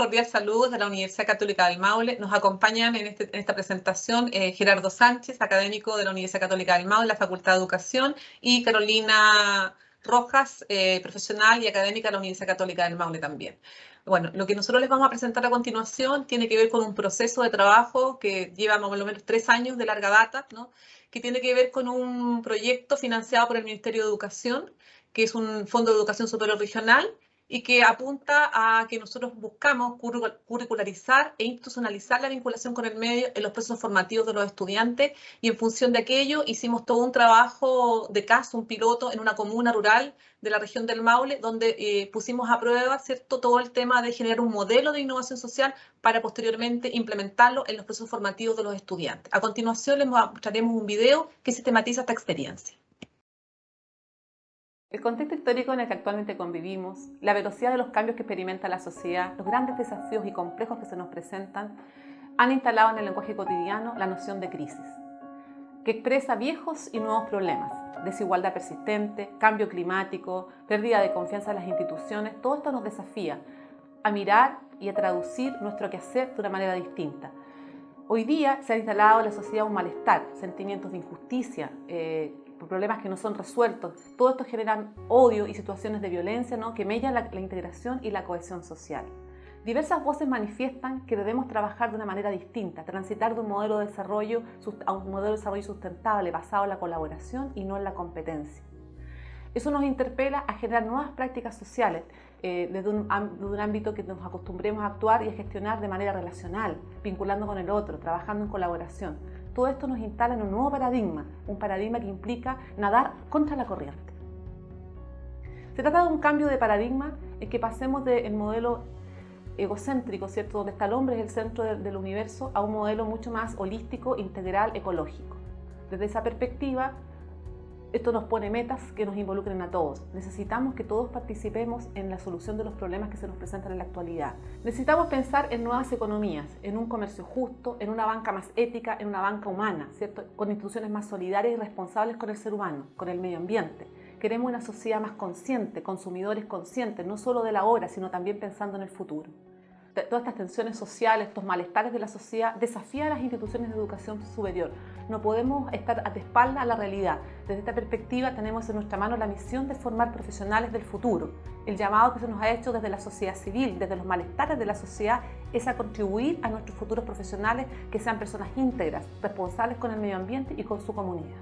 Cordial saludos de la Universidad Católica del Maule. Nos acompañan en esta presentación Gerardo Sánchez, académico de la Universidad Católica del Maule, la Facultad de Educación, y Carolina Rojas, profesional y académica de la Universidad Católica del Maule también. Bueno, lo que nosotros les vamos a presentar a continuación tiene que ver con un proceso de trabajo que lleva más o menos 3 años de larga data, ¿no? Que tiene que ver con un proyecto financiado por el Ministerio de Educación, que es un fondo de educación superior regional, y que apunta a que nosotros buscamos curricularizar e institucionalizar la vinculación con el medio en los procesos formativos de los estudiantes, y en función de aquello hicimos todo un trabajo de caso, un piloto en una comuna rural de la región del Maule, donde pusimos a prueba, ¿cierto?, todo el tema de generar un modelo de innovación social para posteriormente implementarlo en los procesos formativos de los estudiantes. A continuación les mostraremos un video que sistematiza esta experiencia. El contexto histórico en el que actualmente convivimos, la velocidad de los cambios que experimenta la sociedad, los grandes desafíos y complejos que se nos presentan, han instalado en el lenguaje cotidiano la noción de crisis, que expresa viejos y nuevos problemas: desigualdad persistente, cambio climático, pérdida de confianza en las instituciones. Todo esto nos desafía a mirar y a traducir nuestro quehacer de una manera distinta. Hoy día se ha instalado en la sociedad un malestar, sentimientos de injusticia, problemas que no son resueltos. Todo esto genera odio y situaciones de violencia, ¿no?, que mellan la integración y la cohesión social. Diversas voces manifiestan que debemos trabajar de una manera distinta, transitar de un modelo de desarrollo a un modelo de desarrollo sustentable basado en la colaboración y no en la competencia. Eso nos interpela a generar nuevas prácticas sociales desde un ámbito que nos acostumbremos a actuar y a gestionar de manera relacional, vinculando con el otro, trabajando en colaboración. Todo esto nos instala en un nuevo paradigma, un paradigma que implica nadar contra la corriente. Se trata de un cambio de paradigma en que pasemos del modelo egocéntrico, ¿cierto?, donde está el hombre, es el centro del universo, a un modelo mucho más holístico, integral, ecológico. Desde esa perspectiva, esto nos pone metas que nos involucren a todos. Necesitamos que todos participemos en la solución de los problemas que se nos presentan en la actualidad. Necesitamos pensar en nuevas economías, en un comercio justo, en una banca más ética, en una banca humana, ¿cierto?, con instituciones más solidarias y responsables con el ser humano, con el medio ambiente. Queremos una sociedad más consciente, consumidores conscientes, no solo de la hora, sino también pensando en el futuro. Todas estas tensiones sociales, estos malestares de la sociedad desafían a las instituciones de educación superior. No podemos estar de espalda a la realidad. Desde esta perspectiva tenemos en nuestra mano la misión de formar profesionales del futuro. El llamado que se nos ha hecho desde la sociedad civil, desde los malestares de la sociedad, es a contribuir a nuestros futuros profesionales que sean personas íntegras, responsables con el medio ambiente y con su comunidad.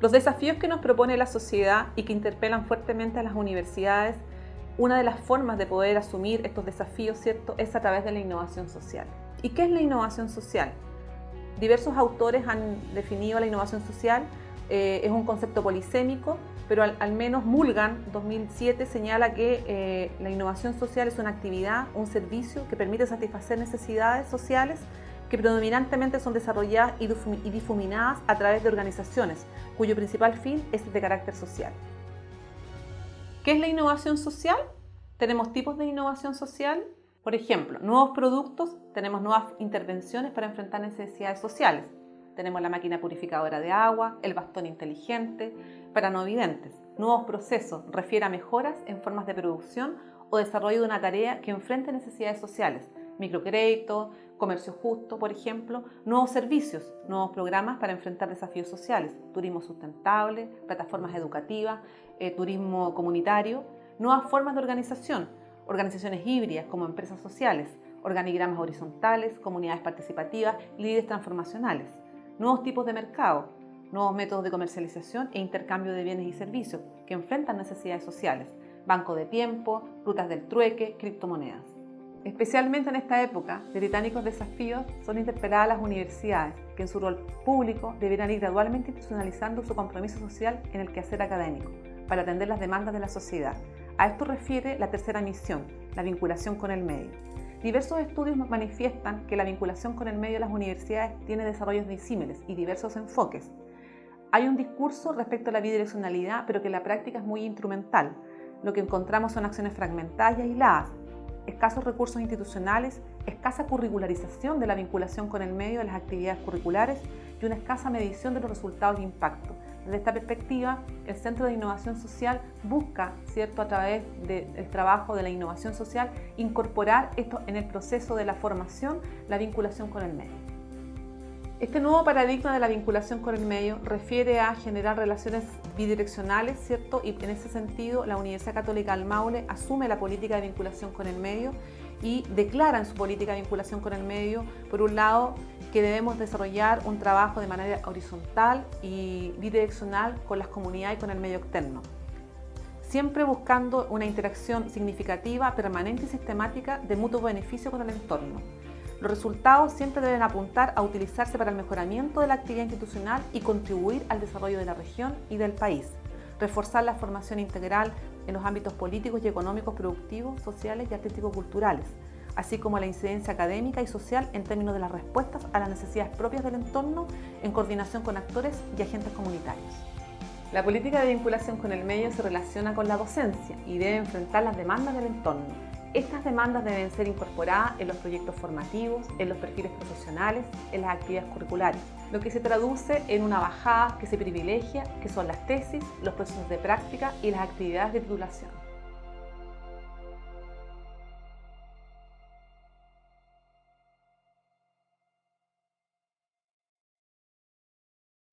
Los desafíos que nos propone la sociedad y que interpelan fuertemente a las universidades, una de las formas de poder asumir estos desafíos, ¿cierto?, es a través de la innovación social. ¿Y qué es la innovación social? Diversos autores han definido la innovación social, es un concepto polisémico, pero al menos Mulgan 2007 señala que la innovación social es una actividad, un servicio que permite satisfacer necesidades sociales que predominantemente son desarrolladas y difuminadas a través de organizaciones, cuyo principal fin es de carácter social. ¿Qué es la innovación social? Tenemos tipos de innovación social. Por ejemplo, nuevos productos, tenemos nuevas intervenciones para enfrentar necesidades sociales. Tenemos la máquina purificadora de agua, el bastón inteligente, para no videntes. Nuevos procesos, refiere a mejoras en formas de producción o desarrollo de una tarea que enfrente necesidades sociales. Microcrédito, comercio justo, por ejemplo. Nuevos servicios, nuevos programas para enfrentar desafíos sociales. Turismo sustentable, plataformas educativas, turismo comunitario. Nuevas formas de organización, organizaciones híbridas como empresas sociales, organigramas horizontales, comunidades participativas, líderes transformacionales. Nuevos tipos de mercado, nuevos métodos de comercialización e intercambio de bienes y servicios que enfrentan necesidades sociales. Banco de tiempo, rutas del trueque, criptomonedas. Especialmente en esta época de titánicos desafíos, son interpeladas las universidades, que en su rol público deberán ir gradualmente institucionalizando su compromiso social en el quehacer académico, para atender las demandas de la sociedad. A esto refiere la tercera misión, la vinculación con el medio. Diversos estudios manifiestan que la vinculación con el medio de las universidades tiene desarrollos disímiles y diversos enfoques. Hay un discurso respecto a la bidireccionalidad, pero que en la práctica es muy instrumental. Lo que encontramos son acciones fragmentadas y aisladas, escasos recursos institucionales, escasa curricularización de la vinculación con el medio de las actividades curriculares y una escasa medición de los resultados de impacto. Desde esta perspectiva, el Centro de Innovación Social busca, ¿cierto?, a través del trabajo de la innovación social, incorporar esto en el proceso de la formación, la vinculación con el medio. Este nuevo paradigma de la vinculación con el medio refiere a generar relaciones bidireccionales, ¿cierto? Y en ese sentido, la Universidad Católica del Maule asume la política de vinculación con el medio y declara en su política de vinculación con el medio, por un lado, que debemos desarrollar un trabajo de manera horizontal y bidireccional con las comunidades y con el medio externo, siempre buscando una interacción significativa, permanente y sistemática de mutuo beneficio con el entorno. Los resultados siempre deben apuntar a utilizarse para el mejoramiento de la actividad institucional y contribuir al desarrollo de la región y del país, reforzar la formación integral en los ámbitos políticos y económicos, productivos, sociales y artístico-culturales, así como la incidencia académica y social en términos de las respuestas a las necesidades propias del entorno en coordinación con actores y agentes comunitarios. La política de vinculación con el medio se relaciona con la docencia y debe enfrentar las demandas del entorno. Estas demandas deben ser incorporadas en los proyectos formativos, en los perfiles profesionales, en las actividades curriculares, lo que se traduce en una bajada que se privilegia, que son las tesis, los procesos de práctica y las actividades de titulación.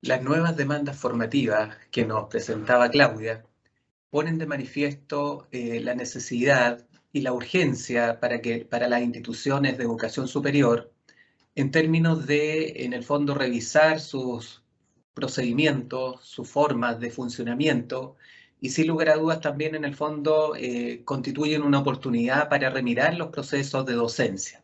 Las nuevas demandas formativas que nos presentaba Claudia ponen de manifiesto la necesidad y la urgencia para las instituciones de educación superior en términos de, en el fondo, revisar sus procedimientos, sus formas de funcionamiento y sin lugar a dudas también en el fondo constituyen una oportunidad para remirar los procesos de docencia.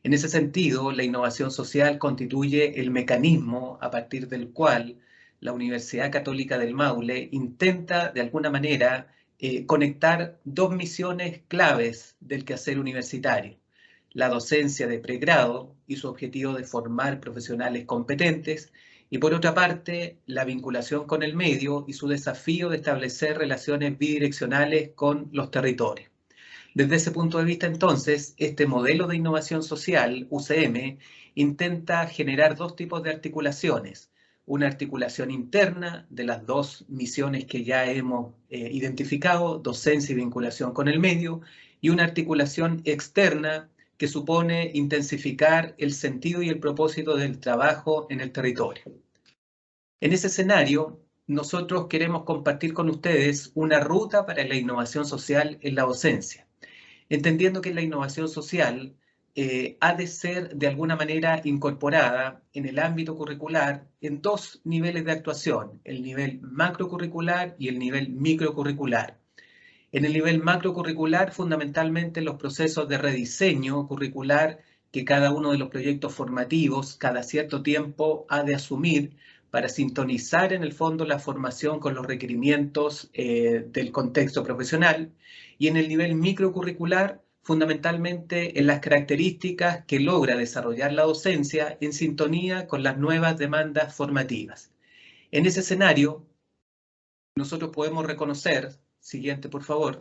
En ese sentido, la innovación social constituye el mecanismo a partir del cual la Universidad Católica del Maule intenta de alguna manera conectar dos misiones claves del quehacer universitario: la docencia de pregrado y su objetivo de formar profesionales competentes, y por otra parte, la vinculación con el medio y su desafío de establecer relaciones bidireccionales con los territorios. Desde ese punto de vista, entonces, este modelo de innovación social, UCM, intenta generar dos tipos de articulaciones: una articulación interna de las dos misiones que ya hemos identificado, docencia y vinculación con el medio, y una articulación externa que supone intensificar el sentido y el propósito del trabajo en el territorio. En ese escenario, nosotros queremos compartir con ustedes una ruta para la innovación social en la docencia, entendiendo que la innovación social ha de ser de alguna manera incorporada en el ámbito curricular en dos niveles de actuación: el nivel macrocurricular y el nivel microcurricular. En el nivel macrocurricular, fundamentalmente los procesos de rediseño curricular que cada uno de los proyectos formativos cada cierto tiempo ha de asumir para sintonizar en el fondo la formación con los requerimientos del contexto profesional, y en el nivel microcurricular, fundamentalmente en las características que logra desarrollar la docencia en sintonía con las nuevas demandas formativas. En ese escenario, nosotros podemos reconocer, siguiente por favor,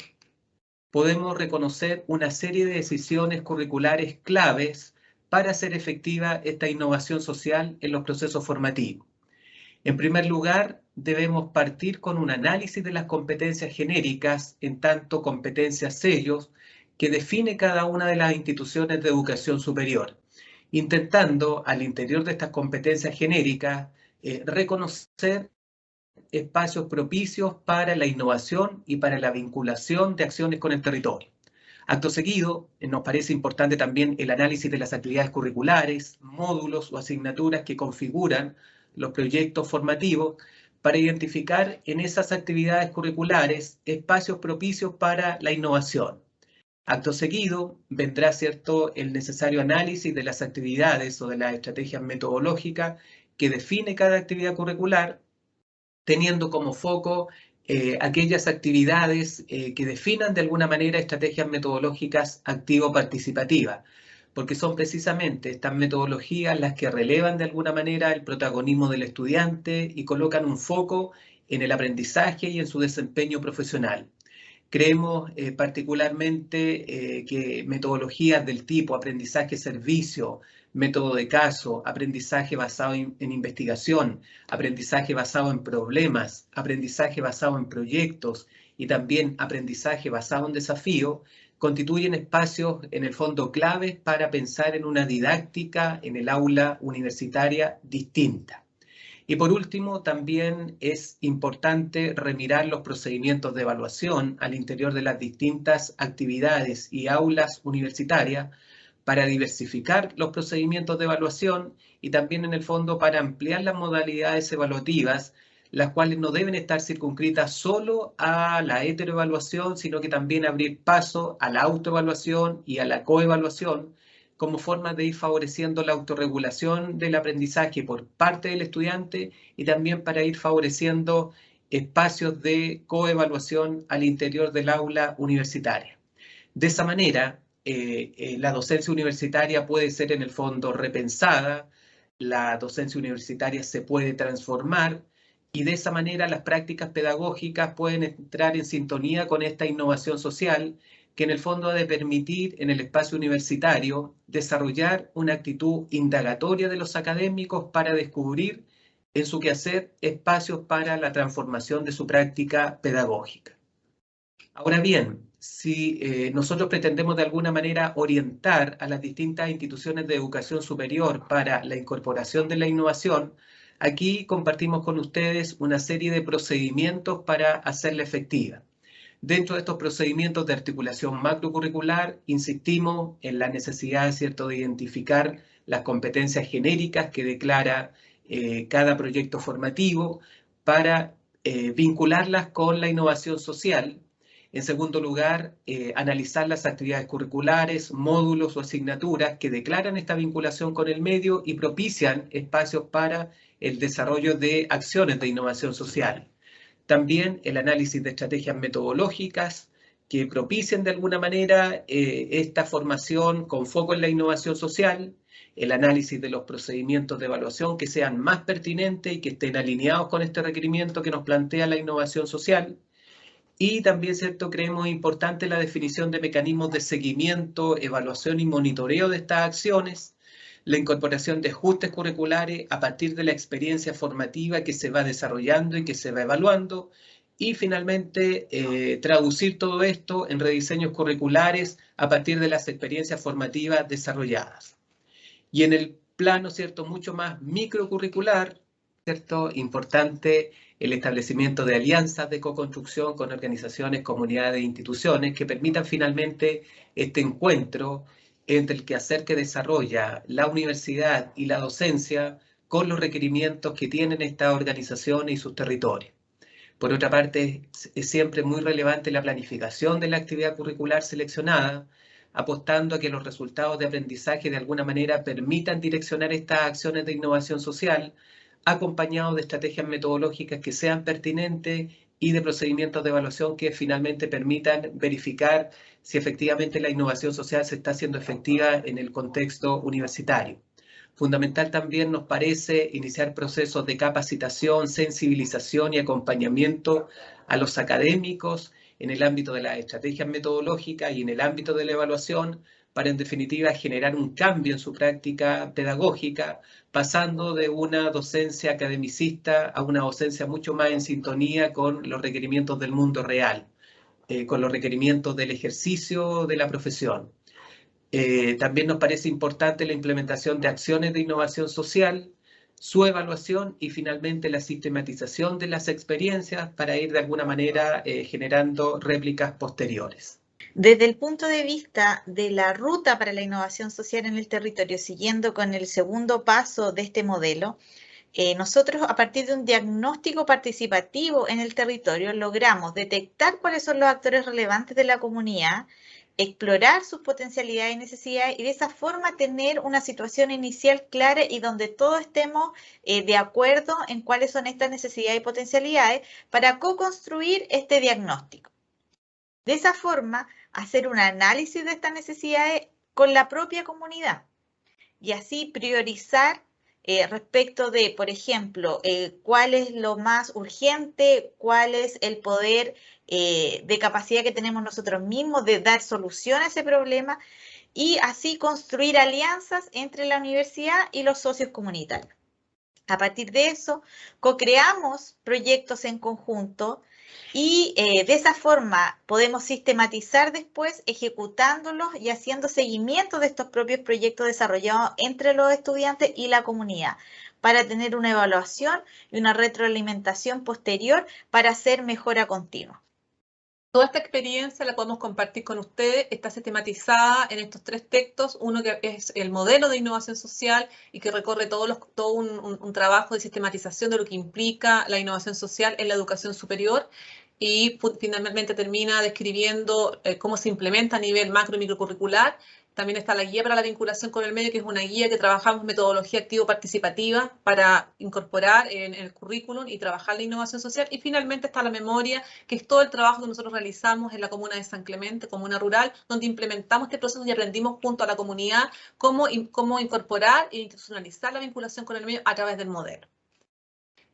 podemos reconocer una serie de decisiones curriculares claves para hacer efectiva esta innovación social en los procesos formativos. En primer lugar, debemos partir con un análisis de las competencias genéricas, en tanto competencias sellos, que define cada una de las instituciones de educación superior, intentando al interior de estas competencias genéricas reconocer espacios propicios para la innovación y para la vinculación de acciones con el territorio. Acto seguido, nos parece importante también el análisis de las actividades curriculares, módulos o asignaturas que configuran los proyectos formativos para identificar en esas actividades curriculares espacios propicios para la innovación. Acto seguido, vendrá, ¿cierto?, el necesario análisis de las actividades o de las estrategias metodológicas que define cada actividad curricular, teniendo como foco aquellas actividades que definan de alguna manera estrategias metodológicas activo-participativas, porque son precisamente estas metodologías las que relevan de alguna manera el protagonismo del estudiante y colocan un foco en el aprendizaje y en su desempeño profesional. Creemos particularmente que metodologías del tipo aprendizaje-servicio, método de caso, aprendizaje basado en investigación, aprendizaje basado en problemas, aprendizaje basado en proyectos y también aprendizaje basado en desafío, constituyen espacios en el fondo claves para pensar en una didáctica en el aula universitaria distinta. Y por último, también es importante remirar los procedimientos de evaluación al interior de las distintas actividades y aulas universitarias para diversificar los procedimientos de evaluación y también en el fondo para ampliar las modalidades evaluativas, las cuales no deben estar circunscritas solo a la heteroevaluación, sino que también abrir paso a la autoevaluación y a la coevaluación, como forma de ir favoreciendo la autorregulación del aprendizaje por parte del estudiante y también para ir favoreciendo espacios de coevaluación al interior del aula universitaria. De esa manera, la docencia universitaria puede ser en el fondo repensada, la docencia universitaria se puede transformar y de esa manera las prácticas pedagógicas pueden entrar en sintonía con esta innovación social que en el fondo ha de permitir en el espacio universitario desarrollar una actitud indagatoria de los académicos para descubrir en su quehacer espacios para la transformación de su práctica pedagógica. Ahora bien, si nosotros pretendemos de alguna manera orientar a las distintas instituciones de educación superior para la incorporación de la innovación, aquí compartimos con ustedes una serie de procedimientos para hacerla efectiva. Dentro de estos procedimientos de articulación macrocurricular, insistimos en la necesidad, ¿cierto?, de identificar las competencias genéricas que declara cada proyecto formativo para vincularlas con la innovación social. En segundo lugar, analizar las actividades curriculares, módulos o asignaturas que declaran esta vinculación con el medio y propician espacios para el desarrollo de acciones de innovación social. También el análisis de estrategias metodológicas que propicien de alguna manera esta formación con foco en la innovación social, el análisis de los procedimientos de evaluación que sean más pertinentes y que estén alineados con este requerimiento que nos plantea la innovación social. Y también, ¿cierto?, creemos importante la definición de mecanismos de seguimiento, evaluación y monitoreo de estas acciones, la incorporación de ajustes curriculares a partir de la experiencia formativa que se va desarrollando y que se va evaluando, y finalmente traducir todo esto en rediseños curriculares a partir de las experiencias formativas desarrolladas. Y en el plano, ¿cierto?, mucho más microcurricular, ¿cierto?, importante el establecimiento de alianzas de coconstrucción con organizaciones, comunidades e instituciones que permitan finalmente este encuentro entre el quehacer que desarrolla la universidad y la docencia con los requerimientos que tienen estas organizaciones y sus territorios. Por otra parte, es siempre muy relevante la planificación de la actividad curricular seleccionada, apostando a que los resultados de aprendizaje de alguna manera permitan direccionar estas acciones de innovación social, acompañados de estrategias metodológicas que sean pertinentes y de procedimientos de evaluación que finalmente permitan verificar si efectivamente la innovación social se está haciendo efectiva en el contexto universitario. Fundamental también nos parece iniciar procesos de capacitación, sensibilización y acompañamiento a los académicos en el ámbito de las estrategias metodológicas y en el ámbito de la evaluación, para en definitiva generar un cambio en su práctica pedagógica, pasando de una docencia academicista a una docencia mucho más en sintonía con los requerimientos del mundo real, con los requerimientos del ejercicio de la profesión. También nos parece importante la implementación de acciones de innovación social, su evaluación y finalmente la sistematización de las experiencias para ir de alguna manera generando réplicas posteriores. Desde el punto de vista de la ruta para la innovación social en el territorio, siguiendo con el segundo paso de este modelo, nosotros a partir de un diagnóstico participativo en el territorio logramos detectar cuáles son los actores relevantes de la comunidad, explorar sus potencialidades y necesidades y de esa forma tener una situación inicial clara y donde todos estemos de acuerdo en cuáles son estas necesidades y potencialidades para co-construir este diagnóstico. De esa forma, hacer un análisis de estas necesidades con la propia comunidad y así priorizar respecto de, por ejemplo, cuál es lo más urgente, cuál es el poder de capacidad que tenemos nosotros mismos de dar solución a ese problema y así construir alianzas entre la universidad y los socios comunitarios. A partir de eso, co-creamos proyectos en conjunto y de esa forma podemos sistematizar después ejecutándolos y haciendo seguimiento de estos propios proyectos desarrollados entre los estudiantes y la comunidad para tener una evaluación y una retroalimentación posterior para hacer mejora continua. Toda esta experiencia la podemos compartir con ustedes, está sistematizada en estos 3 textos, uno que es el modelo de innovación social y que recorre todo un trabajo de sistematización de lo que implica la innovación social en la educación superior y finalmente termina describiendo cómo se implementa a nivel macro y microcurricular. También está la guía para la vinculación con el medio, que es una guía que trabajamos metodología activo-participativa para incorporar en el currículum y trabajar la innovación social. Y finalmente está la memoria, que es todo el trabajo que nosotros realizamos en la comuna de San Clemente, comuna rural, donde implementamos este proceso y aprendimos junto a la comunidad cómo incorporar e institucionalizar la vinculación con el medio a través del modelo.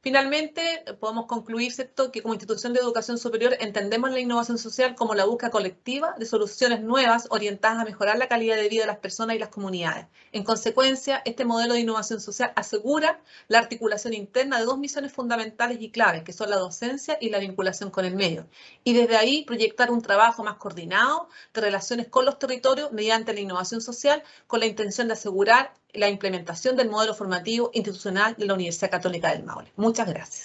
Finalmente, podemos concluir, ¿cierto?, que como institución de educación superior entendemos la innovación social como la búsqueda colectiva de soluciones nuevas orientadas a mejorar la calidad de vida de las personas y las comunidades. En consecuencia, este modelo de innovación social asegura la articulación interna de 2 misiones fundamentales y claves, que son la docencia y la vinculación con el medio. Y desde ahí proyectar un trabajo más coordinado de relaciones con los territorios mediante la innovación social con la intención de asegurar la implementación del modelo formativo institucional de la Universidad Católica del Maule. Muchas gracias.